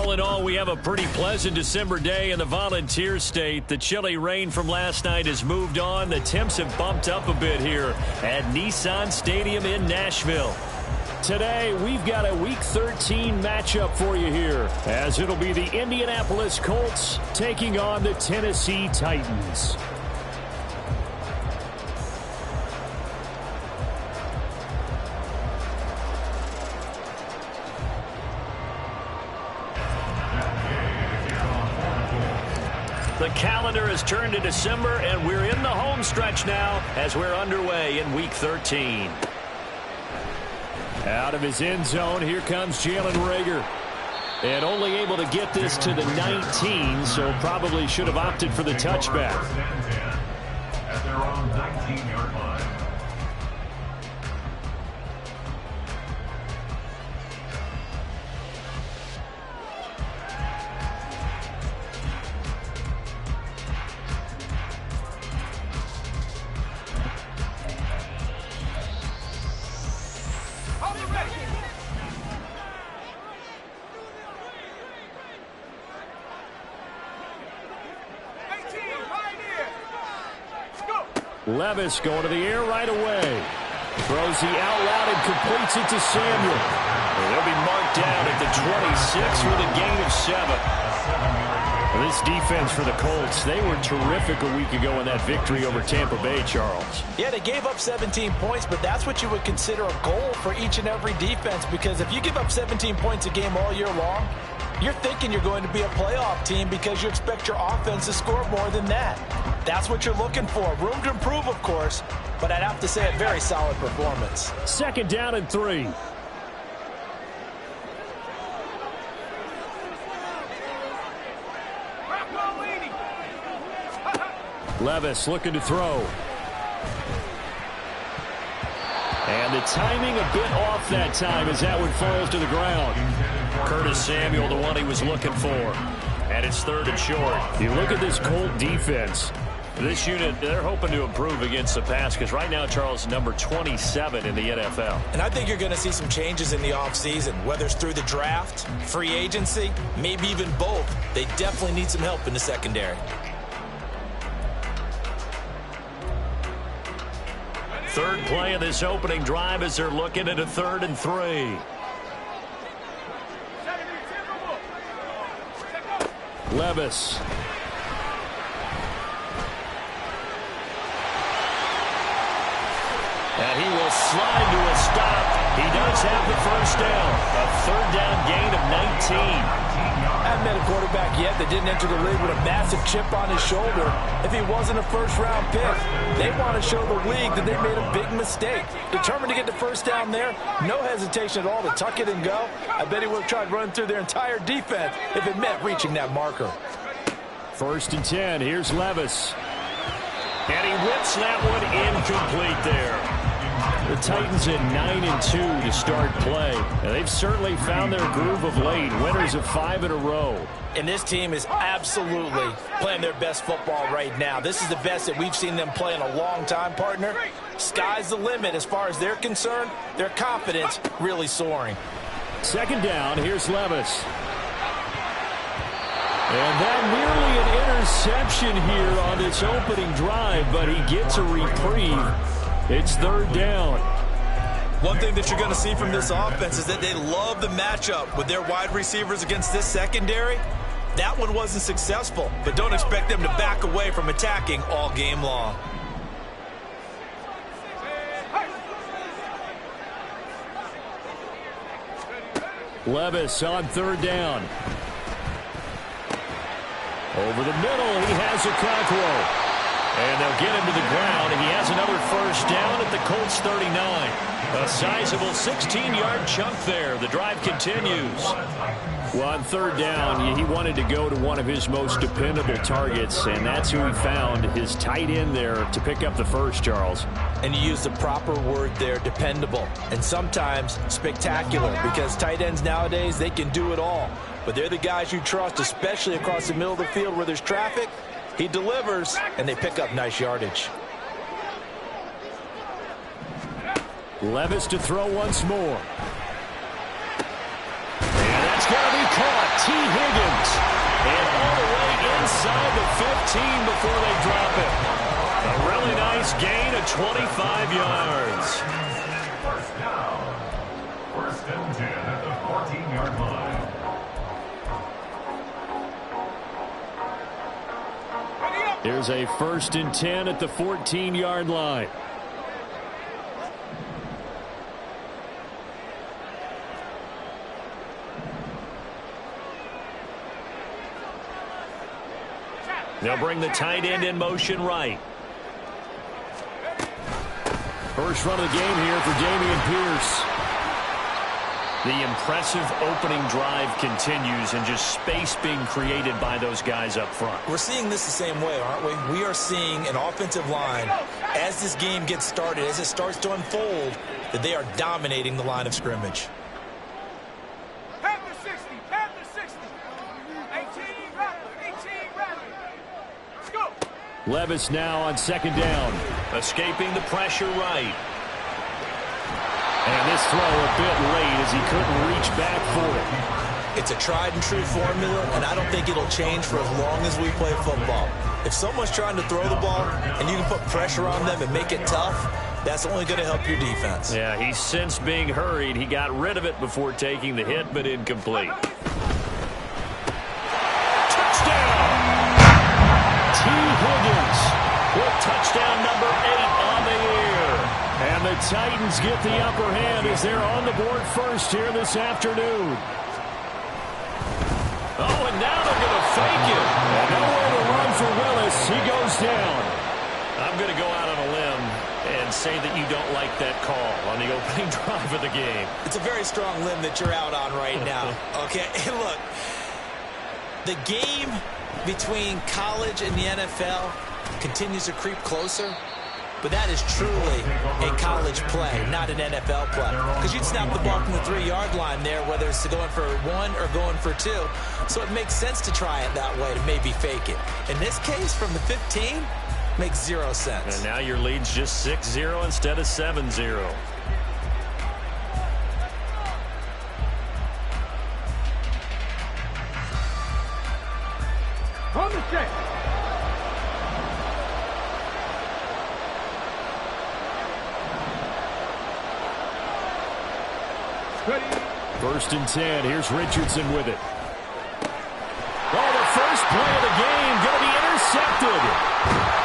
All in all, we have a pretty pleasant December day in the Volunteer State. The chilly rain from last night has moved on. The temps have bumped up a bit here at Nissan Stadium in Nashville. Today, we've got a Week 13 matchup for you here, as it'll be the Indianapolis Colts taking on the Tennessee Titans. The calendar has turned to December, and we're in the home stretch now as we're underway in Week 13. Out of his end zone, here comes Jalen Reagor. And only able to get this to the 19, so probably should have opted for the touchback. At their own 19-yard line. Levis going to the air right away. Throws the out route and completes it to Samuel. They'll be marked down at the 26 with a gain of 7. This defense for the Colts, they were terrific a week ago in that victory over Tampa Bay, Charles. Yeah, they gave up 17 points, but that's what you would consider a goal for each and every defense, because if you give up 17 points a game all year long, you're thinking you're going to be a playoff team because you expect your offense to score more than that. That's what you're looking for. Room to improve, of course, but I'd have to say a very solid performance. 2nd down and 3. Levis looking to throw. And the timing a bit off that time as that one falls to the ground. Curtis Samuel, the one he was looking for. And it's 3rd and short. You look at this Colt defense. This unit, they're hoping to improve against the pass because right now, Charles, number 27 in the NFL. And I think you're going to see some changes in the offseason, whether it's through the draft, free agency, maybe even both. They definitely need some help in the secondary. 3rd play of this opening drive as they're looking at a 3rd and 3. Levis. And he will slide to a stop. He does have the 1st down. A 3rd down gain of 19. I haven't met a quarterback yet that didn't enter the league with a massive chip on his shoulder. If he wasn't a 1st-round pick, they want to show the league that they made a big mistake. Determined to get the 1st down there, no hesitation at all to tuck it and go. I bet he would have tried running through their entire defense if it meant reaching that marker. 1st and 10. Here's Levis. And he whips that one incomplete there. The Titans at 9-2 to start play. And they've certainly found their groove of late. Winners of 5 in a row. And this team is absolutely playing their best football right now. This is the best that we've seen them play in a long time, partner. Sky's the limit as far as they're concerned. Their confidence really soaring. 2nd down. Here's Levis. And that nearly an interception here on this opening drive, but he gets a reprieve. It's 3rd down. One thing that you're going to see from this offense is that they love the matchup with their wide receivers against this secondary. That one wasn't successful, but don't expect them to back away from attacking all game long. Levis on 3rd down. Over the middle, he has Okonkwo. And they'll get him to the ground, and he has another 1st down at the Colts 39. A sizable 16-yard chunk there. The drive continues. Well, on 3rd down, he wanted to go to one of his most dependable targets, and that's who he found, his tight end there, to pick up the 1st, Charles. And you use the proper word there, dependable, and sometimes spectacular, because tight ends nowadays, they can do it all. But they're the guys you trust, especially across the middle of the field where there's traffic. He delivers, and they pick up nice yardage. Levis to throw once more. And that's going to be caught. before they drop it. A really nice gain of 25 yards. First down. First and 10 at the 14-yard line. Here's a first and 10 at the 14-yard line. They'll bring the tight end in motion right. First run of the game here for Dameon Pierce. The impressive opening drive continues, and just space being created by those guys up front. We're seeing this the same way, aren't we? We are seeing an offensive line, as this game gets started, as it starts to unfold, that they are dominating the line of scrimmage. Panther 60, Panther 60. 18 ready. Let's go. Levis now on second down. Escaping the pressure right. And this throw a bit late as he couldn't reach back for it. It's a tried and true formula, and I don't think it'll change for as long as we play football. If someone's trying to throw the ball and you can put pressure on them and make it tough, that's only going to help your defense. Yeah, he's since being hurried. He got rid of it before taking the hit, but incomplete. Touchdown! T. Higgins with touchdown number 8 on the year. And the Titans get the upper hand as they're on the board first here this afternoon. Oh, and now they're going to fake it. And nowhere to run for Willis. He goes down. I'm going to go out on a limb and say that you don't like that call on the opening drive of the game. It's a very strong limb that you're out on right now. Okay, and look, the game between college and the NFL continues to creep closer. But that is truly a college play, not an NFL play. Because you'd snap the ball from the 3-yard line there, whether it's going for 1 or going for 2. So it makes sense to try it that way to maybe fake it. In this case, from the 15, makes 0 sense. And now your lead's just 6-0 instead of 7-0. On the check. First and 10. Here's Richardson with it. Oh, the first play of the game going to be intercepted.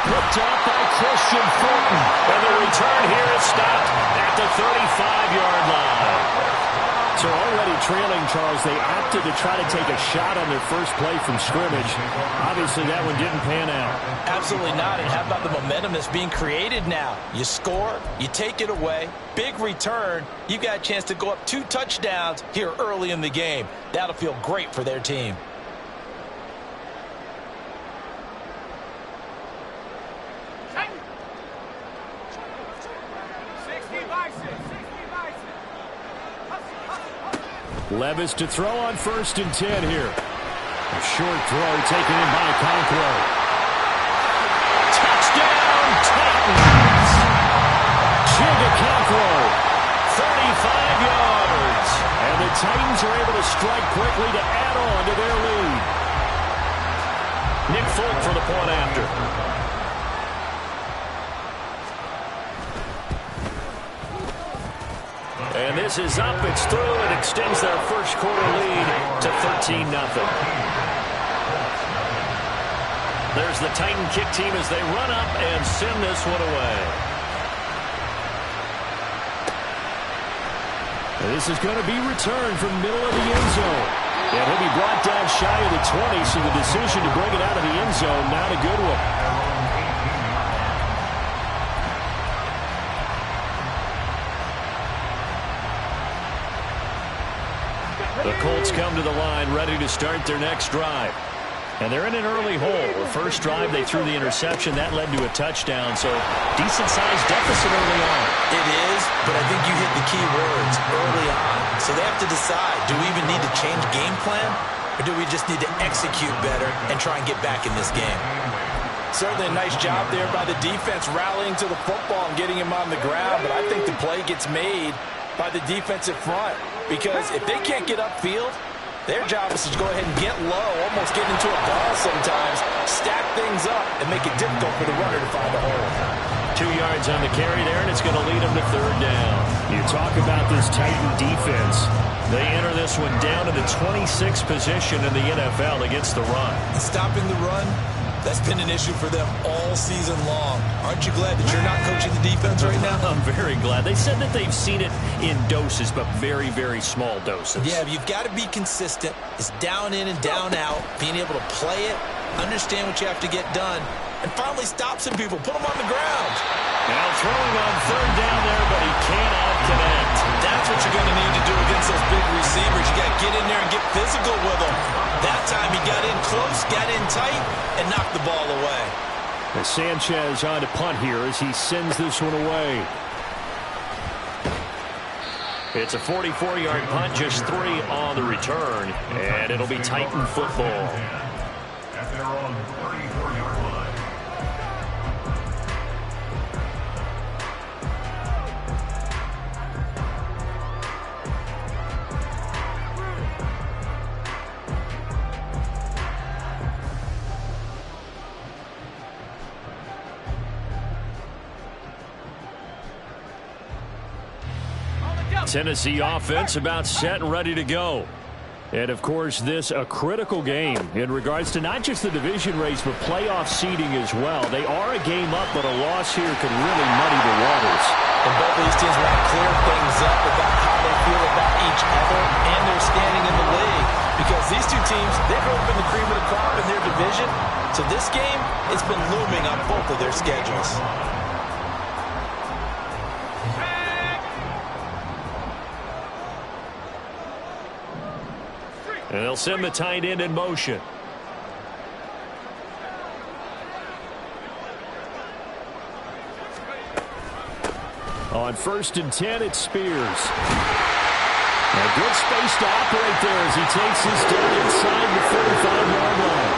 Picked up by Christian Fulton. And the return here is stopped at the 35-yard line. So already trailing, Charles, they opted to try to take a shot on their first play from scrimmage. Obviously, that one didn't pan out. Absolutely not. And how about the momentum that's being created now? You score, you take it away, big return. You got a chance to go up 2 touchdowns here early in the game. That'll feel great for their team. Levis to throw on first and 10 here. A short throw taken in by Conquo. Touchdown, Titans! Chigga Conquo, 35 yards. And the Titans are able to strike quickly to add on to their lead. Nick Folk for the point after. And this is up. It's through. It extends their first quarter lead to 13-0. There's the Titan kick team as they run up and send this one away. And this is going to be returned from the middle of the end zone. And he'll be brought down shy of the 20, so the decision to bring it out of the end zone, not a good one. The Colts come to the line ready to start their next drive. And they're in an early hole. The first drive, they threw the interception. That led to a touchdown, so decent-sized deficit early on. It is, but I think you hit the key words early on. So they have to decide, do we even need to change game plan, or do we just need to execute better and try and get back in this game? Certainly a nice job there by the defense rallying to the football and getting him on the ground, but I think the play gets made by the defensive front, because if they can't get upfield, Their job is to go ahead and get low, almost get into a ball sometimes, stack things up, and make it difficult for the runner to find a hole. 2 yards on the carry there, and it's going to lead them to third down. You talk about this Titan defense. They enter this one down to the 26th position in the NFL against the run. Stopping the run, that's been an issue for them all season long. Aren't you glad that you're not coaching the defense right now? I'm very glad. They said that they've seen it in doses, but very, very small doses. Yeah, you've got to be consistent. It's down in and down out, being able to play it, understand what you have to get done, and finally stop some people, put them on the ground. Now throwing on third down there, but he cannot connect. That's what you're going to need to do against those big receivers. You got to get in there and get physical with them. That time he got in close, got in tight, and knocked the ball away. And Sanchez on to punt here as he sends this one away. It's a 44-yard punt, just 3 on the return, and it'll be Titan football. At their own 34-yard line. Tennessee offense about set and ready to go. And, of course, this a critical game in regards to not just the division race, but playoff seeding as well. They are a game up, but a loss here could really muddy the waters. And both of these teams want to clear things up about how they feel about each other and their standing in the league. Because these two teams, they grew up in the cream of the crop in their division. So this game, it's been looming on both of their schedules. And they'll send the tight end in motion. On 1st and 10, it's Spears. A good space to operate there as he takes his down inside the 45-yard line.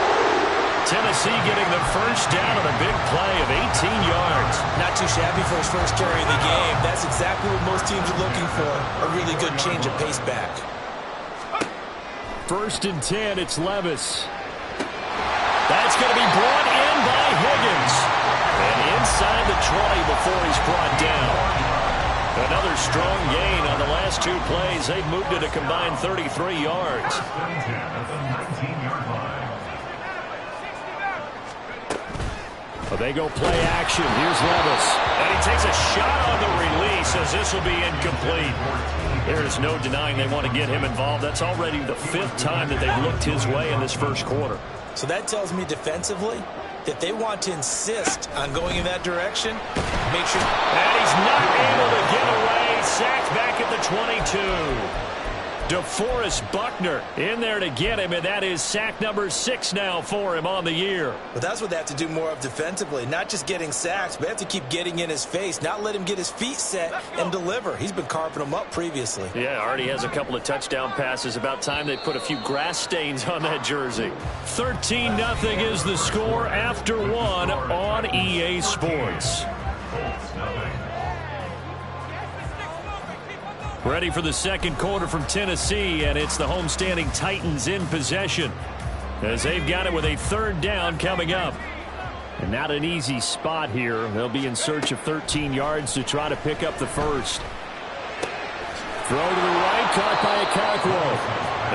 Tennessee getting the first down on a big play of 18 yards. Not too shabby for his first carry of the game. That's exactly what most teams are looking for, a really good change of pace back. 1st and 10, it's Levis. That's going to be brought in by Higgins. And inside the 20 before he's brought down. Another strong gain on the last 2 plays. They've moved it a combined 33 yards. At the 19-yard line. Well, they go play action. Here's Levis. And he takes a shot on the release as this will be incomplete. There is no denying they want to get him involved. That's already the 5th time that they've looked his way in this first quarter. So that tells me defensively that they want to insist on going in that direction. Make sure. And he's not able to get away. Sacked back at the 22. DeForest Buckner in there to get him, and that is sack number 6 now for him on the year. But that's what they have to do more of defensively, not just getting sacks, but they have to keep getting in his face, not let him get his feet set and deliver. He's been carving them up previously. Yeah, already has a couple of touchdown passes. About time they put a few grass stains on that jersey. 13-0 is the score after 1 on EA Sports. Ready for the second quarter from Tennessee, and it's the homestanding Titans in possession as they've got it with a 3rd down coming up. And not an easy spot here. They'll be in search of 13 yards to try to pick up the first. Throw to the right, caught by Okakwo.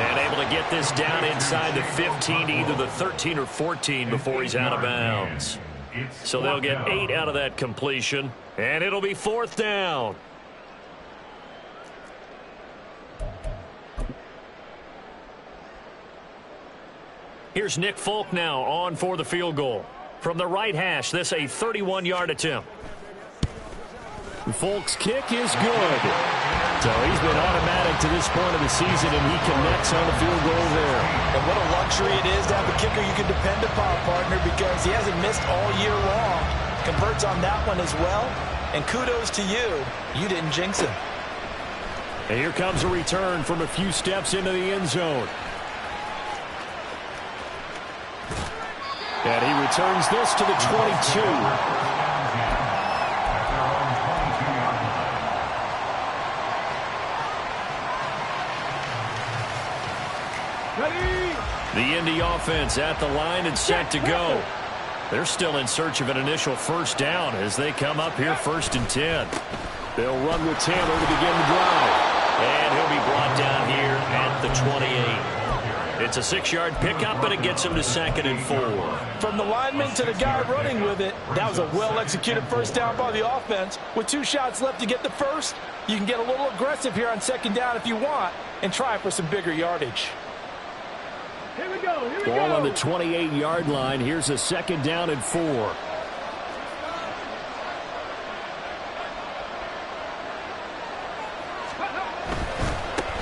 And able to get this down inside the 15, either the 13 or 14 before he's out of bounds. So they'll get 8 out of that completion, and it'll be 4th down. Here's Nick Folk now on for the field goal. From the right hash, this a 31-yard attempt. Folk's kick is good. So he's been automatic to this point of the season, and he connects on the field goal there. And what a luxury it is to have a kicker you can depend upon, partner, because he hasn't missed all year long. Converts on that one as well. And kudos to you. You didn't jinx him. And here comes a return from a few steps into the end zone. And he returns this to the 22. The Indy offense at the line and set to go. They're still in search of an initial first down as they come up here 1st and 10. They'll run with Taylor to begin the drive. And he'll be brought down here at the 28. It's a 6-yard pickup, but it gets him to 2nd and 4. From the lineman to the guy running with it, that was a well-executed first down by the offense. With 2 shots left to get the first, you can get a little aggressive here on 2nd down if you want and try for some bigger yardage. Here we go. Here we Ball go. on the 28-yard line. Here's a 2nd down and 4.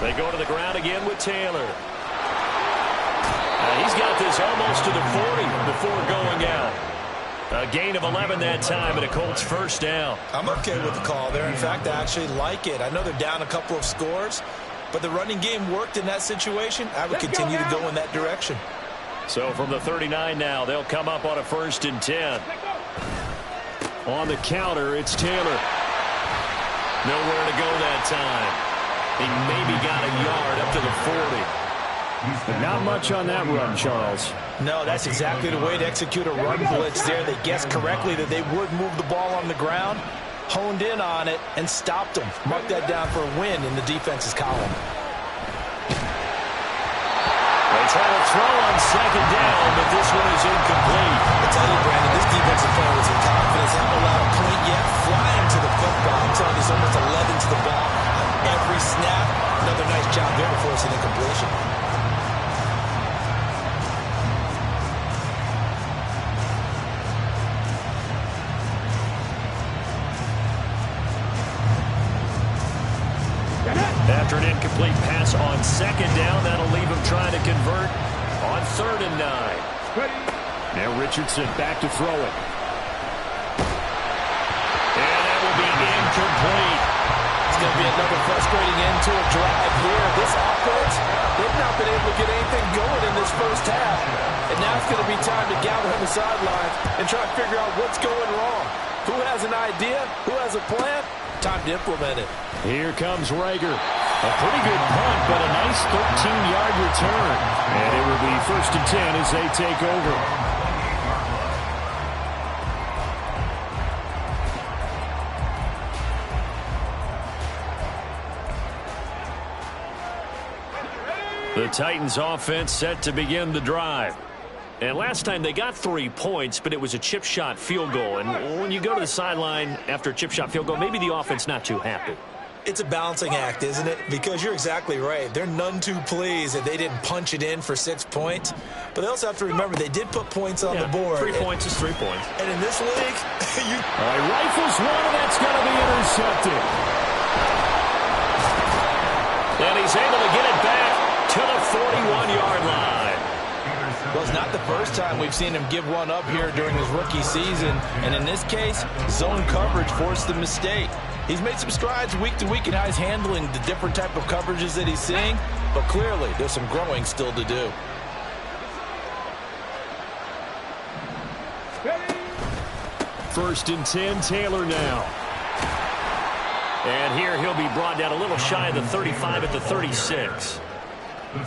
They go to the ground again with Taylor. He's got this almost to the 40 before going out. A gain of 11 that time and a Colts first down. I'm okay with the call there. In fact, I actually like it. I know they're down a couple of scores, but the running game worked in that situation. I would continue to go in that direction. So from the 39 now, they'll come up on a 1st and 10. On the counter, it's Taylor. Nowhere to go that time. He maybe got a yard up to the 40. But not much on that run, Charles. No, that's exactly the way to execute a run blitz there. They guessed correctly that they would move the ball on the ground, honed in on it, and stopped them. Mark that down for a win in the defense's column. They try to throw on 2nd down, but this one is incomplete. I tell you, Brandon, this defensive player with some confidence. Haven't allowed a point yet. Flying to the football. I'm telling you, it's almost 11 to the ball on every snap. Another nice job there to force an incompletion. After an incomplete pass on 2nd down, that'll leave him trying to convert on 3rd and 9. Now Richardson back to throw it. And that will be incomplete. It's going to be another frustrating end to a drive here. This offense, they've not been able to get anything going in this first half. And now it's going to be time to gather on the sideline and try to figure out what's going wrong. Who has an idea? Who has a plan? Time to implement it. Here comes Rager. A pretty good punt, but a nice 13-yard return. And it will be 1st and 10 as they take over. The Titans offense set to begin the drive. And last time they got 3 points, but it was a chip shot field goal. And when you go to the sideline after a chip shot field goal, maybe the offense not too happy. It's a balancing act, isn't it? Because you're exactly right. They're none too pleased that they didn't punch it in for 6 points. But they also have to remember they did put points on the board. 3 points is 3 points. And in this league, you... All right, rifles one, and that's going to be intercepted. And he's able to get it back to the 41-yard line. Well, it's not the first time we've seen him give one up here during his rookie season. And in this case, zone coverage forced the mistake. He's made some strides week to week in how he's handling the different type of coverages that he's seeing. But clearly, there's some growing still to do. First and 10, Taylor now. And here he'll be brought down a little shy of the 35 at the 36.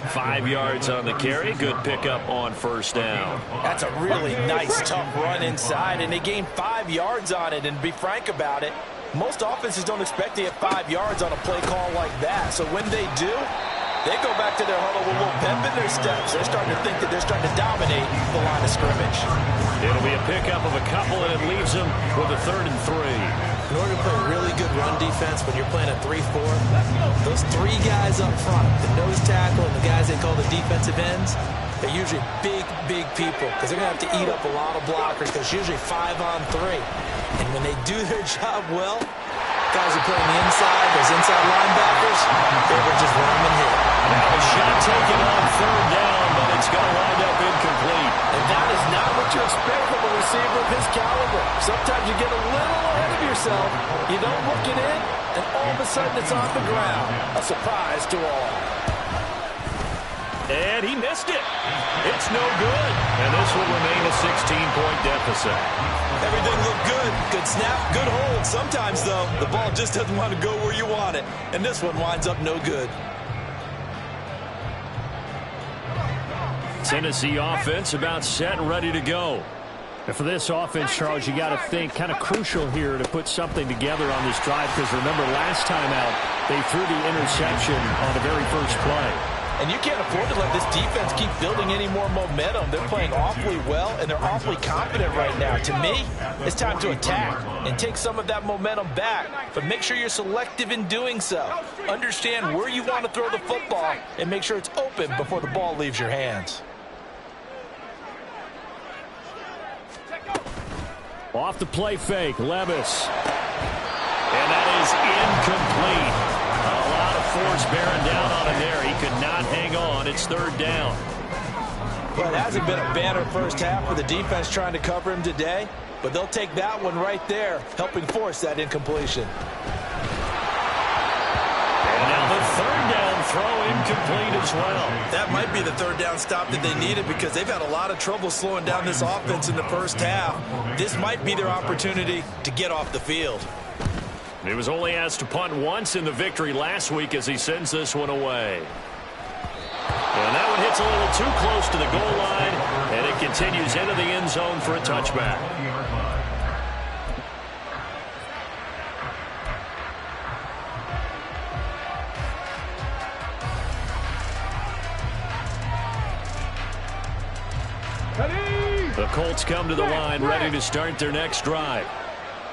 5 yards on the carry. Good pickup on first down. That's a really nice, tough run inside, and they gained 5 yards on it. And to be frank about it, most offenses don't expect to get 5 yards on a play call like that. So when they do, they go back to their huddle with a little pep in their steps. They're starting to think that they're starting to dominate the line of scrimmage. It'll be a pickup of a couple, and it leaves them with a 3rd and 3. In order to play really good run defense when you're playing a 3-4, those 3 guys up front, the nose tackle and the guys they call the defensive ends, they're usually big, big people because they're going to have to eat up a lot of blockers because usually 5 on 3. And when they do their job well, guys who play on the inside, those inside linebackers, they will just run them and hit. Now a shot taken on 3rd down, but it's going to wind up incomplete. And that is not what you expect from a receiver of his caliber. Sometimes you get a little ahead of yourself, you don't look it in, and all of a sudden it's off the ground. A surprise to all. And he missed it. It's no good. And this will remain a 16-point deficit. Everything looked good. Good snap, good hold. Sometimes, though, the ball just doesn't want to go where you want it. And this one winds up no good. Tennessee offense about set and ready to go. And for this offense, Charles, you got to think kind of crucial here to put something together on this drive, because remember last time out they threw the interception on the very first play. And you can't afford to let this defense keep building any more momentum. They're playing awfully well, and they're awfully confident right now. To me, it's time to attack and take some of that momentum back. But make sure you're selective in doing so. Understand where you want to throw the football and make sure it's open before the ball leaves your hands. Off the play fake, Levis. And that is incomplete. A lot of force bearing down on him there. He could not hang on. It's third down. Well, it hasn't been a banner first half for the defense trying to cover him today, but they'll take that one right there, helping force that incompletion. And now the third down throw incomplete as well. That might be the third down stop that they needed, because they've had a lot of trouble slowing down this offense in the first half. This might be their opportunity to get off the field. He was only asked to punt once in the victory last week as he sends this one away. And that one hits a little too close to the goal line, and it continues into the end zone for a touchback. The Colts come to the line ready to start their next drive.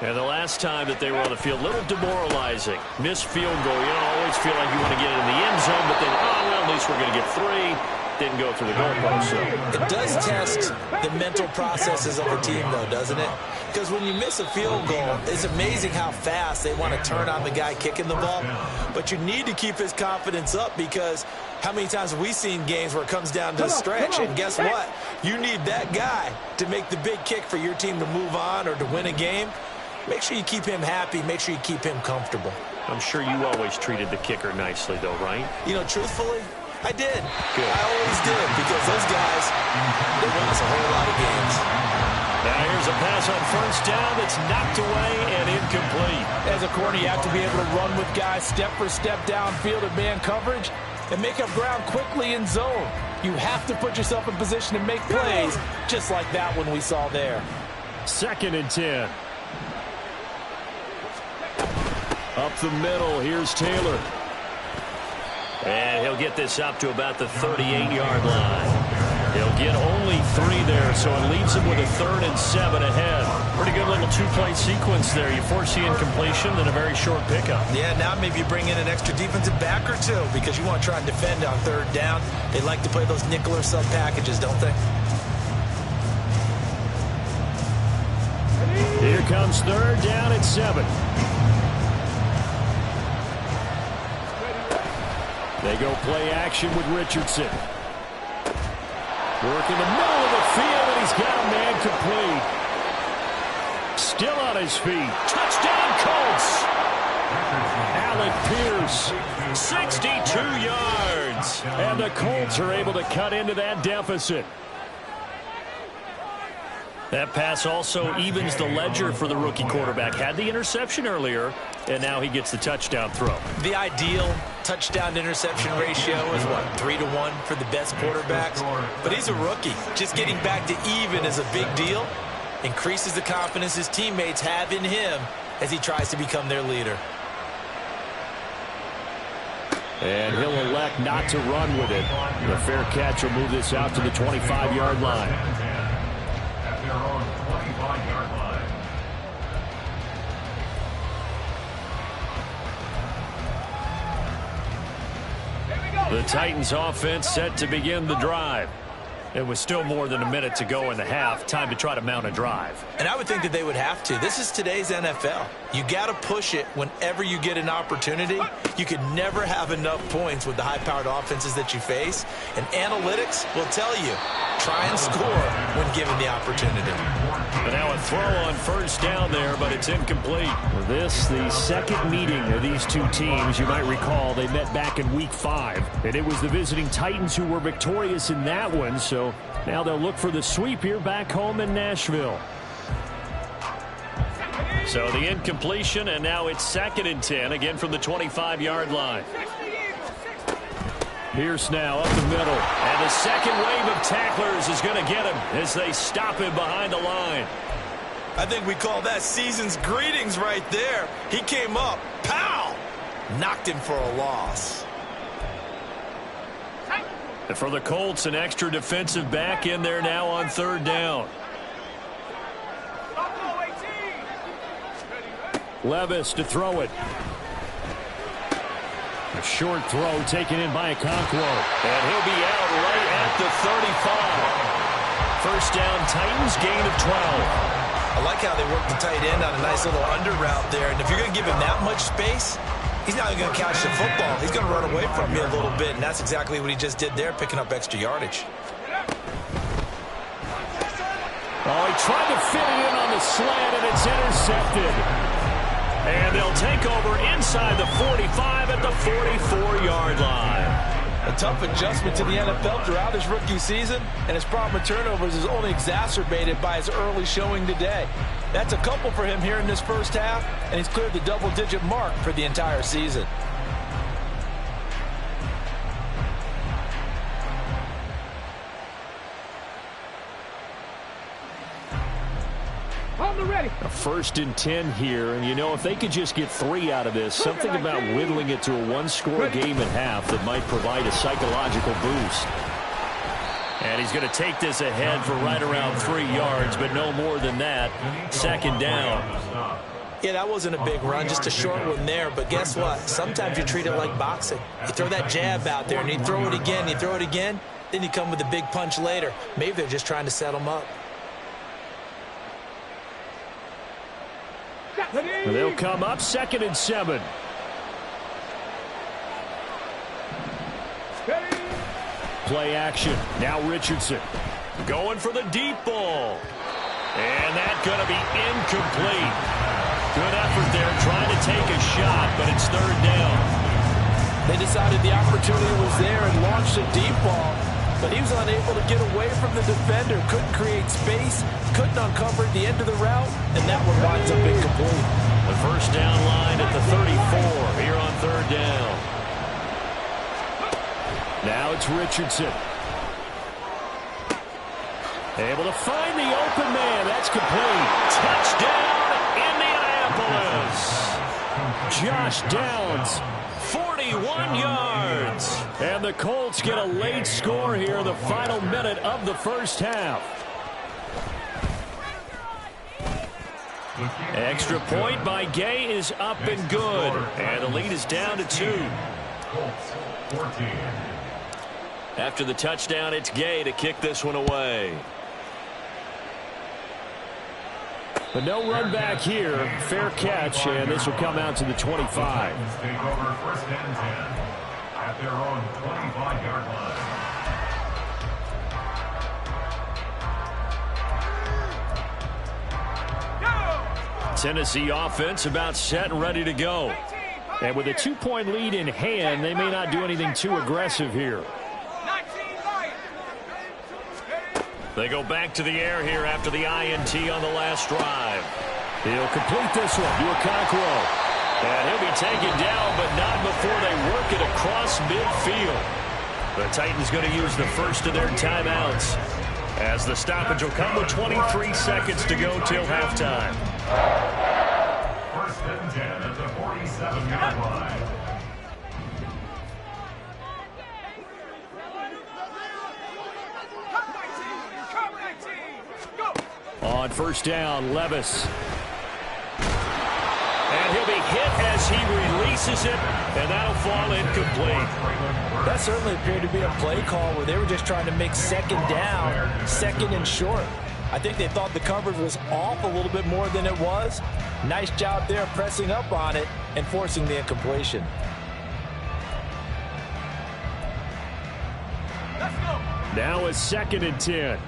And the last time that they were on the field, a little demoralizing. Missed field goal. You don't always feel like you want to get it in the end zone, but then, oh, well, at least we're going to get 3. Didn't go through the goalpost. So. It does test the mental processes of a team, though, doesn't it? Because when you miss a field goal, it's amazing how fast they want to turn on the guy kicking the ball. But you need to keep his confidence up, because how many times have we seen games where it comes down to a stretch? And guess what? You need that guy to make the big kick for your team to move on or to win a game. Make sure you keep him happy. Make sure you keep him comfortable. I'm sure you always treated the kicker nicely, though, right? You know, truthfully, I did. Good. I always did, because those guys, they won us a whole lot of games. Now here's a pass on first down that's knocked away and incomplete. As a corner, you have to be able to run with guys step for step downfield in man coverage and make up ground quickly in zone. You have to put yourself in position to make plays, just like that one we saw there. 2nd and 10. Up the middle, here's Taylor. And he'll get this up to about the 38-yard line. He'll get only 3 there, so it leaves him with a 3rd and 7 ahead. Pretty good little 2-play sequence there. You force the incompletion, then a very short pickup. Yeah, now maybe you bring in an extra defensive back or 2, because you want to try and defend on 3rd down. They like to play those nickel or sub packages, don't they? Here comes 3rd down and 7. They go play action with Richardson. Work in the middle of the field, and he's got a man complete. Still on his feet. Touchdown, Colts! Alec Pierce, 62 yards. And the Colts are able to cut into that deficit. That pass also evens the ledger for the rookie quarterback. Had the interception earlier, and now he gets the touchdown throw. The ideal touchdown-interception ratio is, what, 3-to-1 for the best quarterbacks? But he's a rookie. Just getting back to even is a big deal. Increases the confidence his teammates have in him as he tries to become their leader. And he'll elect not to run with it. The fair catch will move this out to the 25-yard line. At their own 25-yard line. The Titans offense set to begin the drive. It was still more than a minute to go in the half. Time to try to mount a drive. And I would think that they would have to. This is today's NFL. You got to push it whenever you get an opportunity. You could never have enough points with the high-powered offenses that you face. And analytics will tell you, try and score when given the opportunity. And now a throw on first down there, but it's incomplete. This, the second meeting of these two teams. You might recall they met back in Week 5. And it was the visiting Titans who were victorious in that one. So now they'll look for the sweep here back home in Nashville. So the incompletion, and now it's 2nd and 10, again from the 25-yard line. Pierce now up the middle. And the second wave of tacklers is going to get him as they stop him behind the line. I think we call that season's greetings right there. He came up, pow! Knocked him for a loss. And for the Colts, an extra defensive back in there now on third down. Levis to throw it. A short throw taken in by Okonkwo. And he'll be out right at the 35. First down, Titans, gain of 12. I like how they work the tight end on a nice little under route there. And if you're going to give him that much space, he's not going to catch the football. He's going to run away from you a little bit, and that's exactly what he just did there, picking up extra yardage. Oh, he tried to fit it in on the slant, and it's intercepted. And they'll take over inside the 45 at the 44-yard line. A tough adjustment to the NFL throughout his rookie season, and his problem with turnovers is only exacerbated by his early showing today. That's a couple for him here in this first half, and he's cleared the double-digit mark for the entire season. A 1st and 10 here, and you know, if they could just get 3 out of this, something about whittling it to a one-score game at half that might provide a psychological boost. And he's going to take this ahead for right around 3 yards, but no more than that. Second down. Yeah, that wasn't a big run, just a short one there. But guess what? Sometimes you treat it like boxing. You throw that jab out there, and you throw it again, you throw it again, then you come with a big punch later. Maybe they're just trying to set him up. And they'll come up 2nd and 7. Play action. Now Richardson. Going for the deep ball. And that's going to be incomplete. Good effort there trying to take a shot, but it's 3rd down. They decided the opportunity was there and launched a deep ball, but he was unable to get away from the defender, couldn't create space, couldn't uncover the end of the route, and that one winds up incomplete. The first down line at the 34 here on 3rd down. Now it's Richardson. Able to find the open man. That's complete. Touchdown, Indianapolis. Josh Downs. 41 yards. And the Colts get a late score here in the final minute of the first half. Extra point by Gay is up and good. And the lead is down to 2. After the touchdown, it's Gay to kick this one away. But no run back here. Fair catch, and this will come out to the 25. Take over 1st and 10 at their own 25-yard line. Tennessee offense about set and ready to go. And with a 2-point lead in hand, they may not do anything too aggressive here. They go back to the air here after the INT on the last drive. He'll complete this one to Okonkwo. And he'll be taken down, but not before they work it across midfield. The Titans going to use the first of their timeouts, as the stoppage will come with 23 seconds to go till halftime. 1st and 10 at the 47-yard line. On 1st down, Levis. And he'll be hit as he releases it, and that'll fall incomplete. That certainly appeared to be a play call where they were just trying to make 2nd down, 2nd and short. I think they thought the coverage was off a little bit more than it was. Nice job there pressing up on it and forcing the incompletion. Let's go. Now it's 2nd and 10.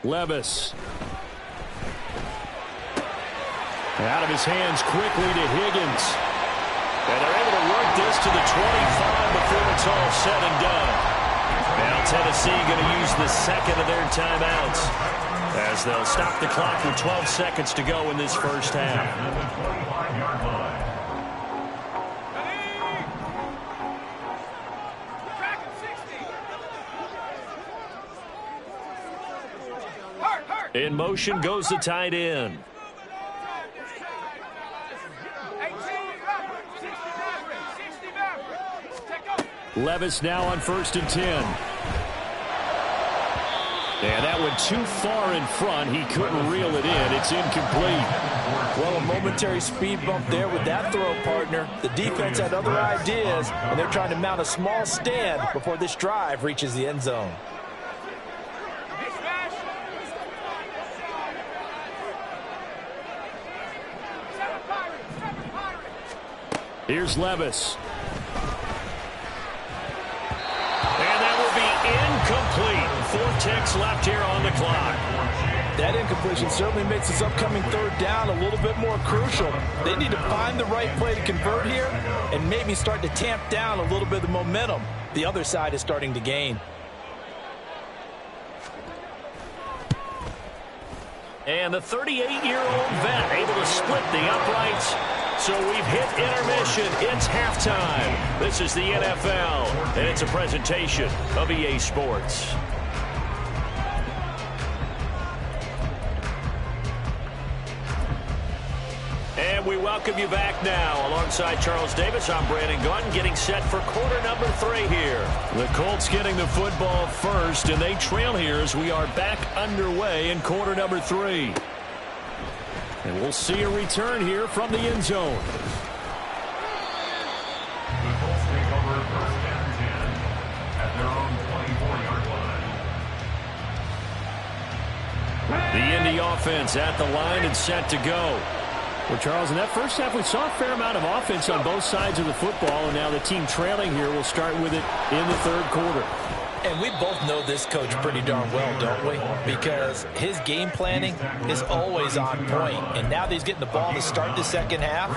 Levis. Out of his hands quickly to Higgins. And they're able to work this this to the 25 before it's all said and done. Now Tennessee going to use the second of their timeouts as they'll stop the clock with 12 seconds to go in this first half. In motion goes the tight end. Levis now on 1st and 10. And that went too far in front. He couldn't reel it in. It's incomplete. Well, a momentary speed bump there with that throw, partner. The defense had other ideas, and they're trying to mount a small stand before this drive reaches the end zone. Here's Levis. And that will be incomplete. 4 ticks left here on the clock. That incompletion certainly makes this upcoming third down a little bit more crucial. They need to find the right play to convert here and maybe start to tamp down a little bit of the momentum the other side is starting to gain. And the 38-year-old vet able to split the uprights. So we've hit intermission. It's halftime. This is the NFL, and it's a presentation of EA Sports. And we welcome you back now. Alongside Charles Davis, I'm Brandon Gunn, getting set for quarter number 3 here. The Colts getting the football first, and they trail here as we are back underway in quarter number 3. And we'll see a return here from the end zone. The Colts take over 1st and 10 at their own 24-yard line. The Indy offense at the line and set to go. Well, Charles, in that first half, we saw a fair amount of offense on both sides of the football, and now the team trailing here will start with it in the third quarter. And we both know this coach pretty darn well, don't we? Because his game planning is always on point. And now that he's getting the ball to start the second half,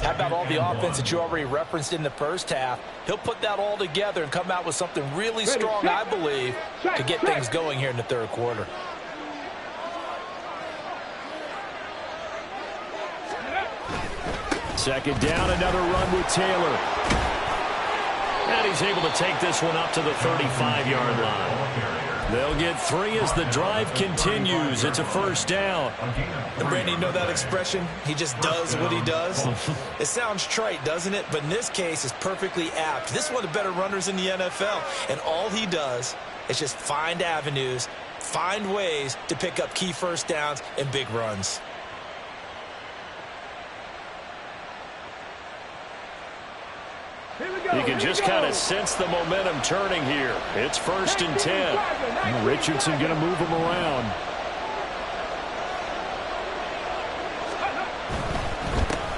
how about all the offense that you already referenced in the first half? He'll put that all together and come out with something really strong, I believe, to get things going here in the third quarter. Second down, another run with Taylor. And he's able to take this one up to the 35-yard line. They'll get 3 as the drive continues. It's a first down. And Brandon, you know that expression? He just does what he does. It sounds trite, doesn't it? But in this case, it's perfectly apt. This is one of the better runners in the NFL. And all he does is just find avenues, find ways to pick up key first downs and big runs. You can just kind of sense the momentum turning here. It's 1st and 10. And Richardson going to move him around.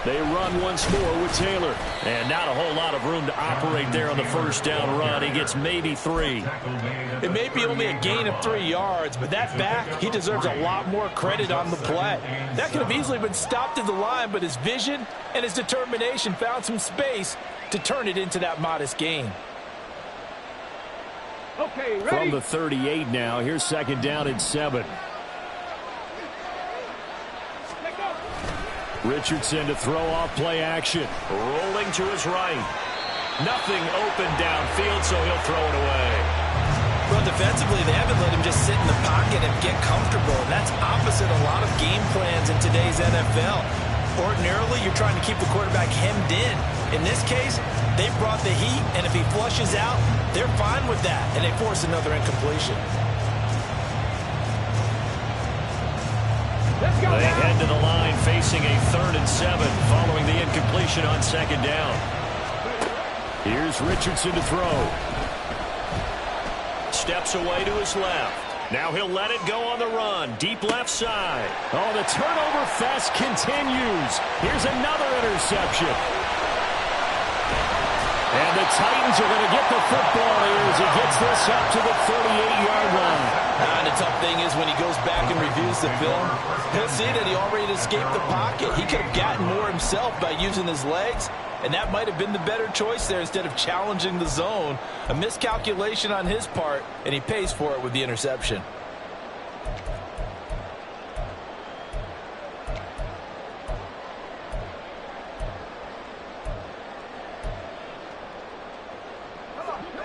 They run once more with Taylor. And not a whole lot of room to operate there on the first down run. He gets maybe 3. It may be only a gain of 3 yards, but that back, he deserves a lot more credit on the play. That could have easily been stopped at the line, but his vision and his determination found some space to turn it into that modest gain. Okay, ready? From the 38 now, here's second down and 7. Richardson to throw off play action. Rolling to his right. Nothing open downfield, so he'll throw it away. Well, defensively, they haven't let him just sit in the pocket and get comfortable. And that's opposite a lot of game plans in today's NFL. Ordinarily, you're trying to keep the quarterback hemmed in. In this case, they brought the heat, and if he flushes out, they're fine with that, and they force another incompletion. They head to the line facing a 3rd and 7 following the incompletion on second down. Here's Richardson to throw. Steps away to his left. Now he'll let it go on the run. Deep left side. Oh, the turnover fest continues. Here's another interception. And the Titans are going to get the football here as he gets this up to the 38-yard line. And the tough thing is when he goes back and reviews the film, he'll see that he already escaped the pocket. He could have gotten more himself by using his legs, and that might have been the better choice there instead of challenging the zone. A miscalculation on his part, and he pays for it with the interception.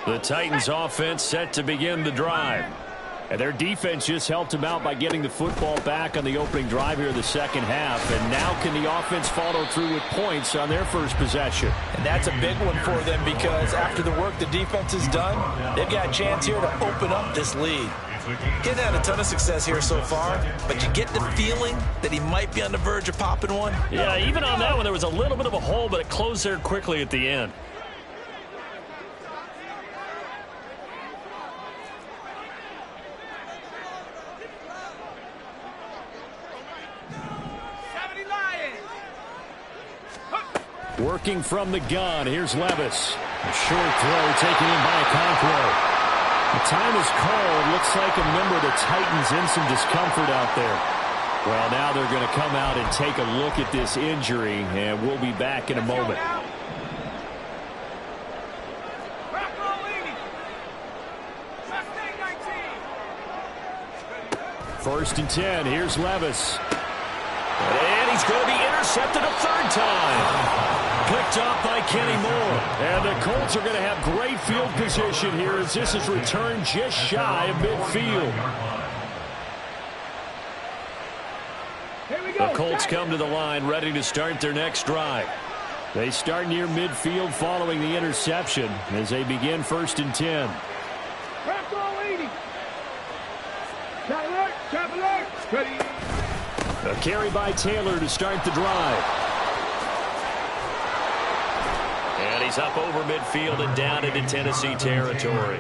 The Titans offense set to begin the drive. And their defense just helped them out by getting the football back on the opening drive here in the second half. And now can the offense follow through with points on their first possession? And that's a big one for them because after the work the defense has done, they've got a chance here to open up this lead. Getting had a ton of success here so far, but you get the feeling that he might be on the verge of popping one. Yeah, even on that one, there was a little bit of a hole, but it closed there quickly at the end. Working from the gun, here's Levis. A short throw taken in by Okonkwo. The time is called. Looks like a member of the Titans in some discomfort out there. Well, now they're going to come out and take a look at this injury, and we'll be back in a moment. First and 10, here's Levis. And he's going to be intercepted a third time. Picked up by Kenny Moore. And the Colts are going to have great field position here as this is returned just shy of midfield. The Colts come to the line ready to start their next drive. They start near midfield following the interception as they begin first and 10. A carry by Taylor to start the drive. And he's up over midfield and down into Tennessee territory.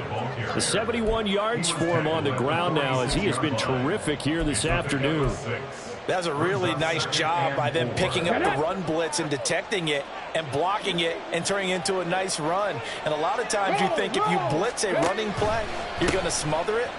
The 71 yards for him on the ground now as he has been terrific here this afternoon. That's a really nice job by them picking up the run blitz and detecting it and blocking it and turning it into a nice run. And a lot of times you think if you blitz a running play, you're going to smother it.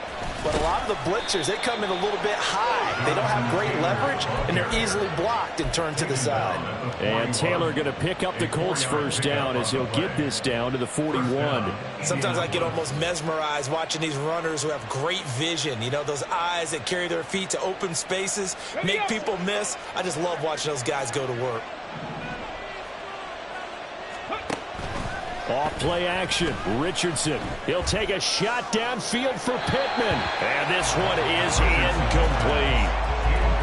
But a lot of the blitzers, they come in a little bit high. They don't have great leverage, and they're easily blocked and turned to the side. And Taylor going to pick up the Colts first down as he'll get this down to the 41. Sometimes I get almost mesmerized watching these runners who have great vision. You know, those eyes that carry their feet to open spaces, make people miss. I just love watching those guys go to work. Off play action. Richardson. He'll take a shot downfield for Pittman. And this one is incomplete.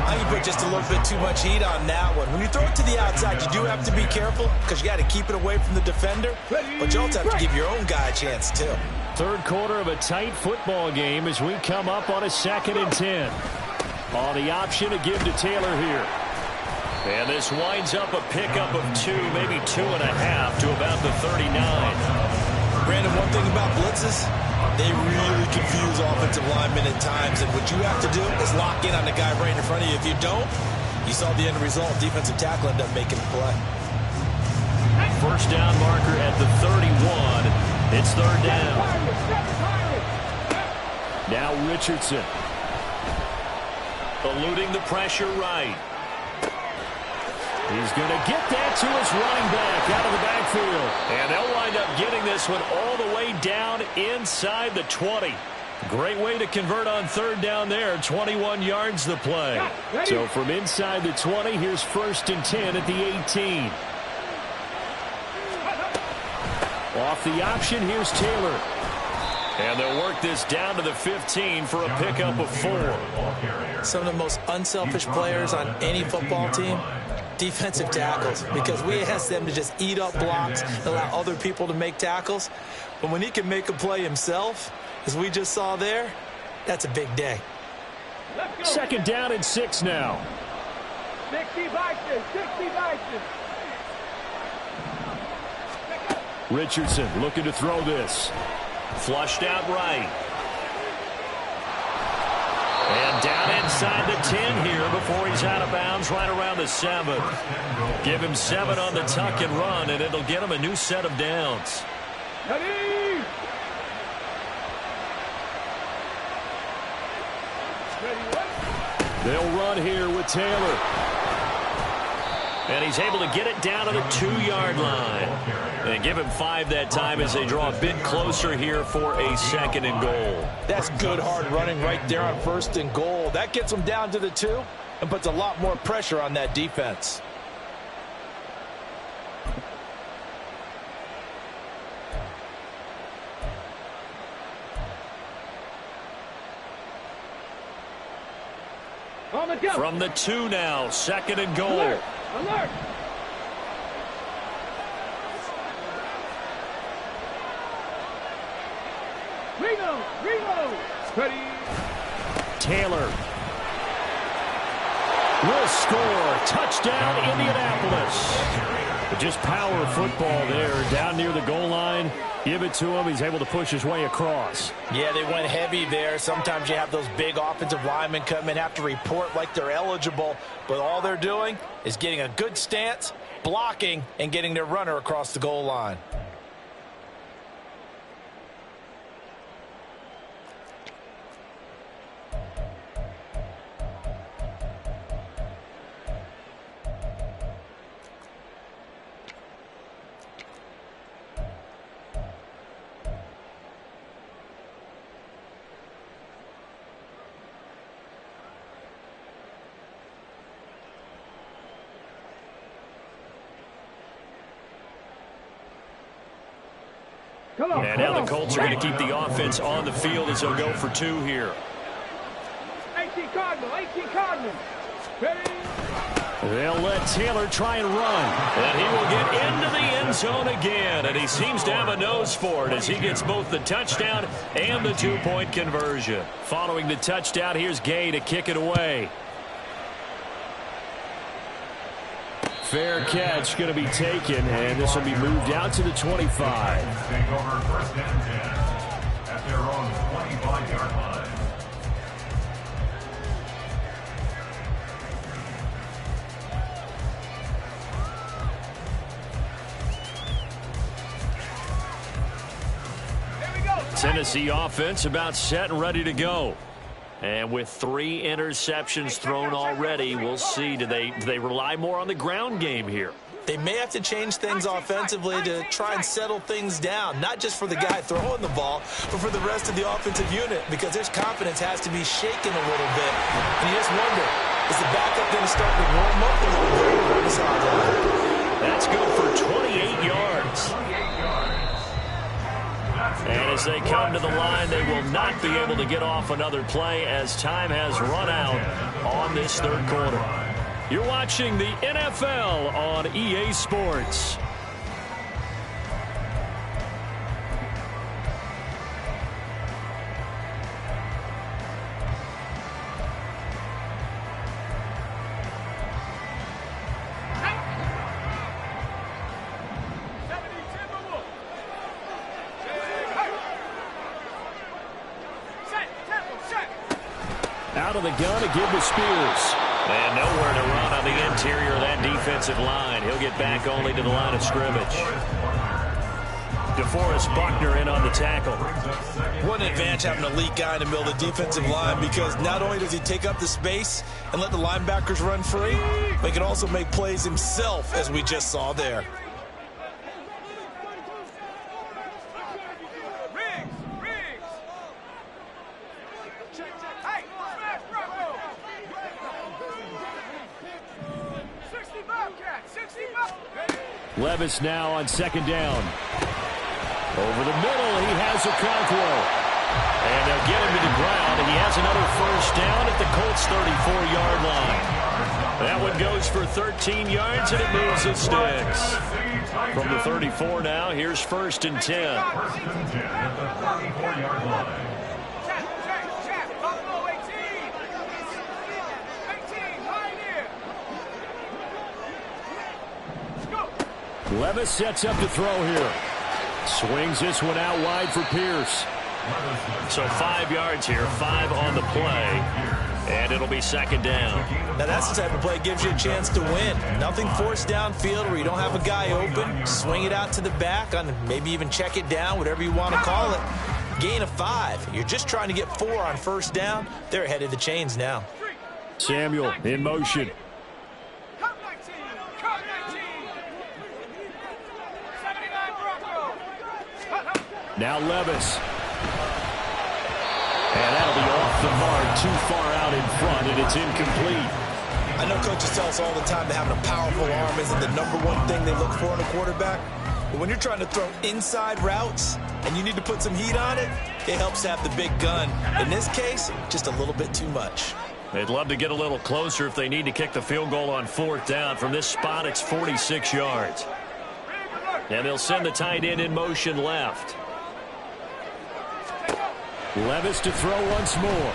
I think you put just a little bit too much heat on that one. When you throw it to the outside, you do have to be careful because you got to keep it away from the defender. But you also have to give your own guy a chance, too. Third quarter of a tight football game as we come up on a 2nd and 10. On the option to give to Taylor here. And this winds up a pickup of 2, maybe 2.5 to about the 39. Brandon, one thing about blitzes, they really confuse offensive linemen at times. And what you have to do is lock in on the guy right in front of you. If you don't, you saw the end result. Defensive tackle ended up making a play. First down marker at the 31. It's third down. Now Richardson. Eluding the pressure right. He's going to get that to his running back out of the backfield. And they'll wind up getting this one all the way down inside the 20. Great way to convert on third down there. 21 yards the play. So from inside the 20, here's first and 10 at the 18. Off the option, here's Taylor. And they'll work this down to the 15 for a pickup of 4. Some of the most unselfish players on any football team, defensive tackles, because we ask them to just eat up blocks and allow other people to make tackles. But when he can make a play himself, as we just saw there, that's a big day. Second down and 6 now. 60 boxes, 60 boxes. Richardson looking to throw this. Flushed out right. And down inside the 10 here before he's out of bounds right around the 7. Give him 7 on the tuck and run, and it'll get him a new set of downs. They'll run here with Taylor. And he's able to get it down to the 2-yard line. And give him 5 that time as they draw a bit closer here for a 2nd and goal. That's good hard running right there on 1st and goal. That gets them down to the 2 and puts a lot more pressure on that defense. From the 2 now, 2nd and goal. Alert! Alert! Reno! Ready! Taylor will score. Touchdown, Indianapolis. Just power football there down near the goal line. Give it to him. He's able to push his way across. Yeah, they went heavy there. Sometimes you have those big offensive linemen come in, have to report like they're eligible, but all they're doing is getting a good stance, blocking, and getting their runner across the goal line. And now the Colts are going to keep the offense on the field as they'll go for 2 here. 18 Cardinal. Ready? They'll let Taylor try and run. And he will get into the end zone again. And he seems to have a nose for it as he gets both the touchdown and the 2-point conversion. Following the touchdown, here's Gay to kick it away. Fair catch going to be taken, and this will be moved out to the 25. Take over 1st and 10 at their own 25-yard line. Tennessee offense about set and ready to go. And with 3 interceptions thrown already, we'll see. Do they rely more on the ground game here? They may have to change things offensively to try and settle things down, not just for the guy throwing the ball, but for the rest of the offensive unit, because their confidence has to be shaken a little bit. And you just wonder, is the backup going to start to warm up a little bit? That's good for 28 yards. And as they come to the line, they will not be able to get off another play as time has run out on this 3rd quarter. You're watching the NFL on EA Sports. Out of the gun to give to Spears. And nowhere to run on the interior of that defensive line. He'll get back only to the line of scrimmage. DeForest Buckner in on the tackle. What an advantage having an elite guy in the middle of the defensive line, because not only does he take up the space and let the linebackers run free, but he can also make plays himself, as we just saw there. Levis now on 2nd down. Over the middle, he has Okonkwo. And they'll get him to the ground, and he has another 1st down at the Colts' 34-yard line. That one goes for 13 yards, and it moves the sticks. From the 34 now, here's 1st and 10. 1st and 10 at the 34-yard line. Levis sets up to throw here. Swings this one out wide for Pierce. So 5 yards here, 5 on the play, and it'll be 2nd down. Now that's the type of play that gives you a chance to win. Nothing forced downfield where you don't have a guy open. Swing it out to the back, on maybe even check it down, whatever you want to call it. gain of 5. You're just trying to get 4 on first down. They're ahead of the chains now. Samuel in motion. Come 19. Come 19. 79 Bronco. Now Levis. And that'll be off the mark, too far out in front, and it's incomplete. I know coaches tell us all the time that having a powerful arm isn't the #1 thing they look for in a quarterback. But when you're trying to throw inside routes and you need to put some heat on it, it helps to have the big gun. In this case, just a little bit too much. They'd love to get a little closer if they need to kick the field goal on 4th down. From this spot, it's 46 yards. And they'll send the tight end in motion left. Levis to throw once more.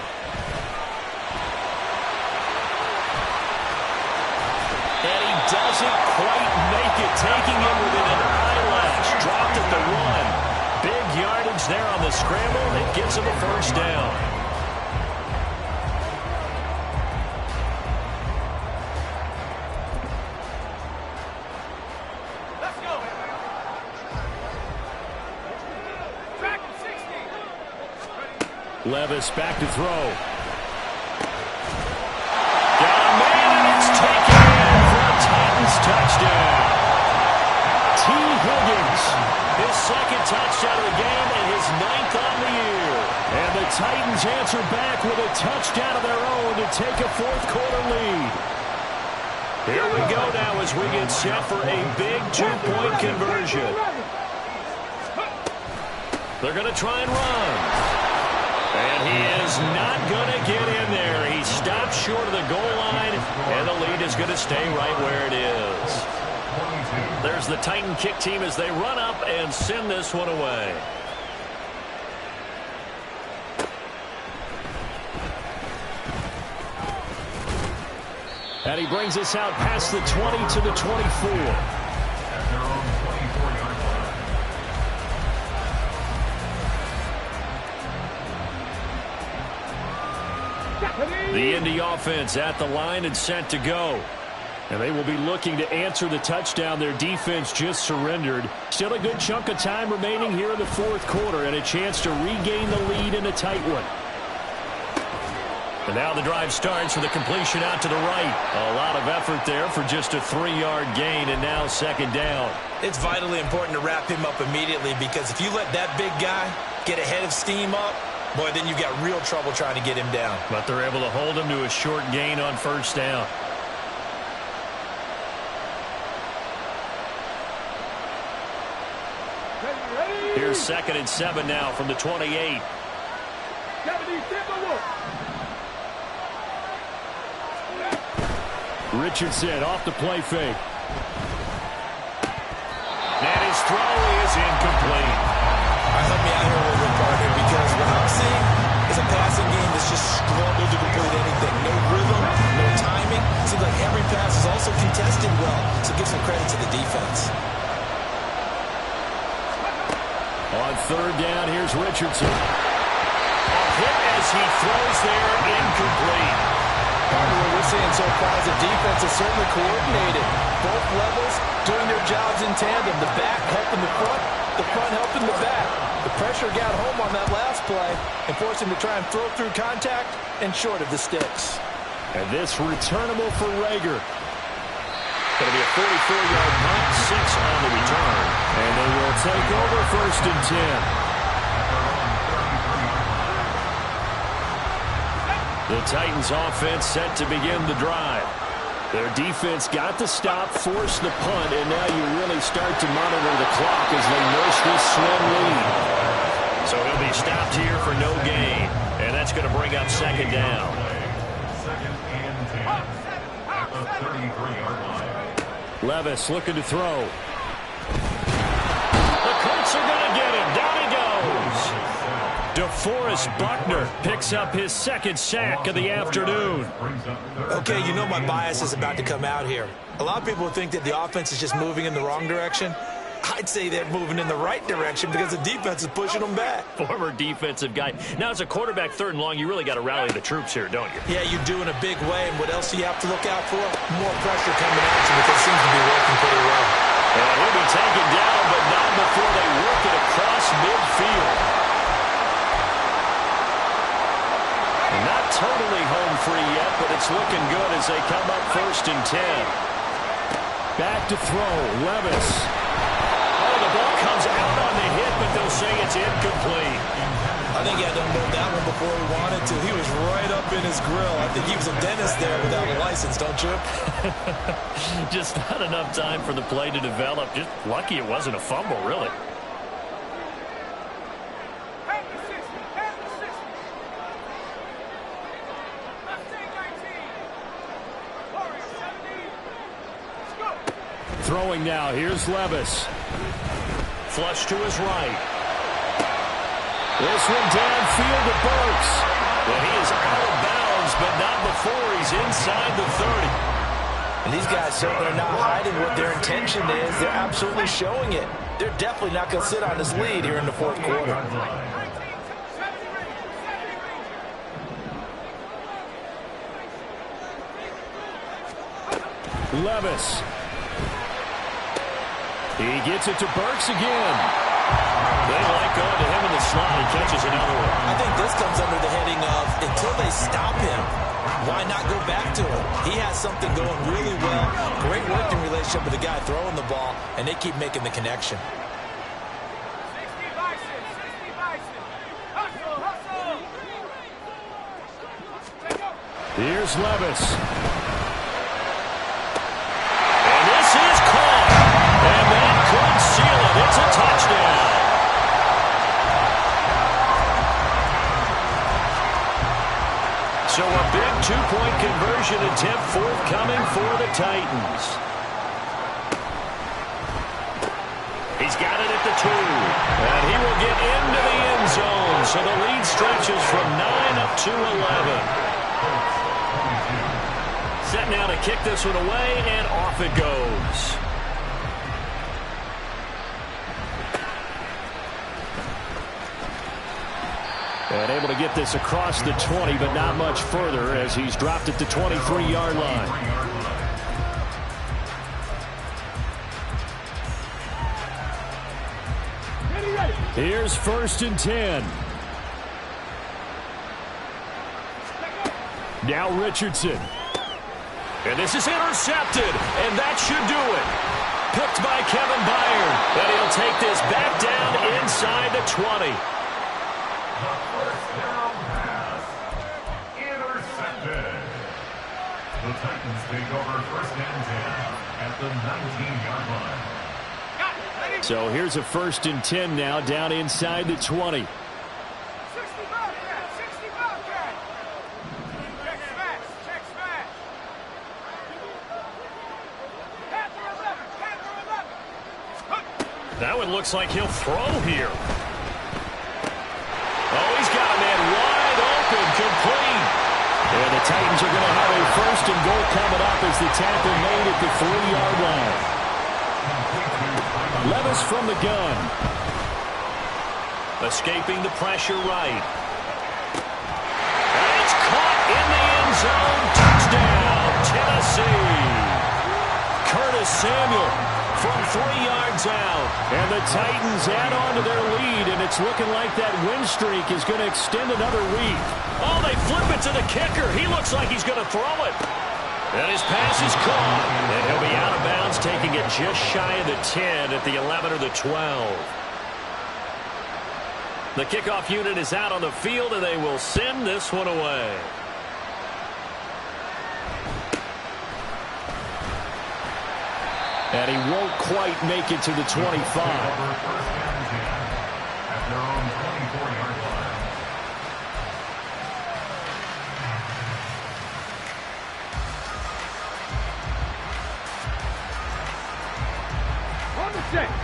And he doesn't quite make it, taking it within an eyelash. Dropped at the 1. Big yardage there on the scramble. It gives him a first down. Let's go. Track 60. Levis back to throw. Got a man, and it's taken in for a Titans touchdown. T. Higgins, his 2nd touchdown of the game and his 9th on the year. And the Titans answer back with a touchdown of their own to take a 4th quarter lead. Here we go now as we get set for a big 2-point conversion. They're going to try and run. And he is not going to get in there. He stopped short of the goal line, and the lead is going to stay right where it is. There's the Titan kick team as they run up and send this one away. And he brings us out past the 20 to the 24. At their own 24-yard line. The Indy offense at the line and set to go. And they will be looking to answer the touchdown their defense just surrendered. Still a good chunk of time remaining here in the 4th quarter and a chance to regain the lead in a tight one. And now the drive starts with a completion out to the right. A lot of effort there for just a 3-yard gain, and now 2nd down. It's vitally important to wrap him up immediately because if you let that big guy get ahead of steam up, boy, then you've got real trouble trying to get him down. But they're able to hold him to a short gain on 1st down. Here's 2nd and 7 now from the 28. Richardson off the play fake. And his throw is incomplete. Help me out here a little bit, partner, because what I'm seeing is a passing game that's just struggled to complete anything. No rhythm, no timing. Seems like every pass is also contested well, so give some credit to the defense. On 3rd down, here's Richardson. A hit as he throws there, incomplete. Partner, what we're seeing so far is the defense is certainly coordinated. Both levels doing their jobs in tandem. The back helping the front helping the back. The pressure got home on that last play and forced him to try and throw through contact and short of the sticks. And this returnable for Rager. Going to be a 44-yard punt, 6 on the return. And they will take over 1st and 10. The Titans offense set to begin the drive. Their defense got the stop, forced the punt, and now you really start to monitor the clock as they nurse this slim lead. So he'll be stopped here for no gain, and that's going to bring up 2nd down. 2nd and 10 at the 33-yard line. Levis looking to throw. The Colts are going to get him. Down he goes. DeForest Buckner picks up his 2nd sack of the afternoon. Okay, you know my bias is about to come out here. A lot of people think that the offense is just moving in the wrong direction. I'd say they're moving in the right direction because the defense is pushing them back. Former defensive guy. Now, as a quarterback 3rd and long, you really got to rally the troops here, don't you? Yeah, you do in a big way. And what else do you have to look out for? More pressure coming at you because it seems to be working pretty well. And he'll be taken down, but not before they work it across midfield. Not totally home free yet, but it's looking good as they come up 1st and 10. Back to throw, Levis. Oh, the ball comes out on the hit, but they'll say it's incomplete. I think he had to unload that one before he wanted to. He was right up in his grill. I think he was a dentist there without a license, don't you? Just not enough time for the play to develop. Just lucky it wasn't a fumble, really. Throwing now, here's Levis. Flush to his right. This one downfield to Burks. Well, he is out of bounds, but not before he's inside the 30. And these guys certainly are not hiding what their intention is. They're absolutely showing it. They're definitely not going to sit on this lead here in the 4th quarter. Levis. He gets it to Burks again. They like going to him in the slot and catches another one. I think this comes under the heading of until they stop him, why not go back to him? He has something going really well. Great working relationship with the guy throwing the ball, and they keep making the connection. 60 Bison, 60 Bison. Hustle, hustle. Here's Levis. And this is caught. And that could seal it. It's a touchdown. So a big two-point conversion attempt forthcoming for the Titans. He's got it at the 2. And he will get into the end zone. So the lead stretches from 9 up to 11. Set now to kick this one away, and off it goes. And able to get this across the 20, but not much further as he's dropped at the 23-yard line. Here's 1st and 10. Now Richardson. And this is intercepted, and that should do it. Picked by Kevin Byard, and he'll take this back down inside the 20. The first down pass. Intercepted. The Titans take over 1st and 10 at the 19-yard line. So here's a 1st and 10 now down inside the 20. 60 Bobcat, 60 Bobcat. Check smash, check smash. Panther 11, Panther 11. That one looks like he'll throw here. Oh, he's got a man wide open, complete. And the Titans are going to have a 1st and goal coming up as the tackle made at the 3-yard line. Levis from the gun. Escaping the pressure right. And it's caught in the end zone. Touchdown, Tennessee. Curtis Samuel from 3 yards out. And the Titans add on to their lead, and it's looking like that win streak is going to extend another week. Oh, they flip it to the kicker. He looks like he's going to throw it. And his pass is caught. And he'll be out of bounds, taking it just shy of the 10 at the 11 or the 12. The kickoff unit is out on the field, and they will send this one away. And he won't quite make it to the 25. At their own 24-yard line.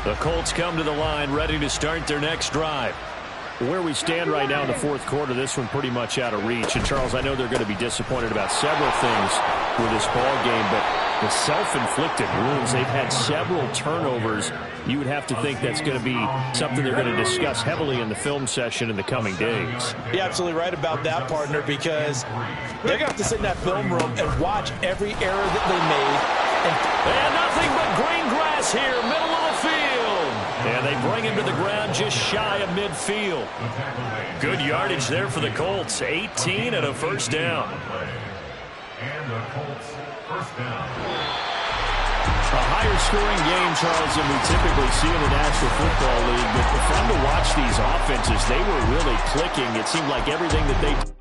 The Colts come to the line ready to start their next drive. Where we stand right now in the 4th quarter, this one pretty much out of reach. And, Charles, I know they're going to be disappointed about several things with this ball game, but the self-inflicted wounds, they've had several turnovers. You would have to think that's going to be something they're going to discuss heavily in the film session in the coming days. You're absolutely right about that, partner, because they're going to have to sit in that film room and watch every error that they made. And nothing but green grass here, middle of the field. And they bring him to the ground just shy of midfield. Good yardage there for the Colts. 18 and a first down. And the Colts first down. A higher scoring game, Charles, than we typically see in the National Football League. But fun to watch these offenses. They were really clicking. It seemed like everything that they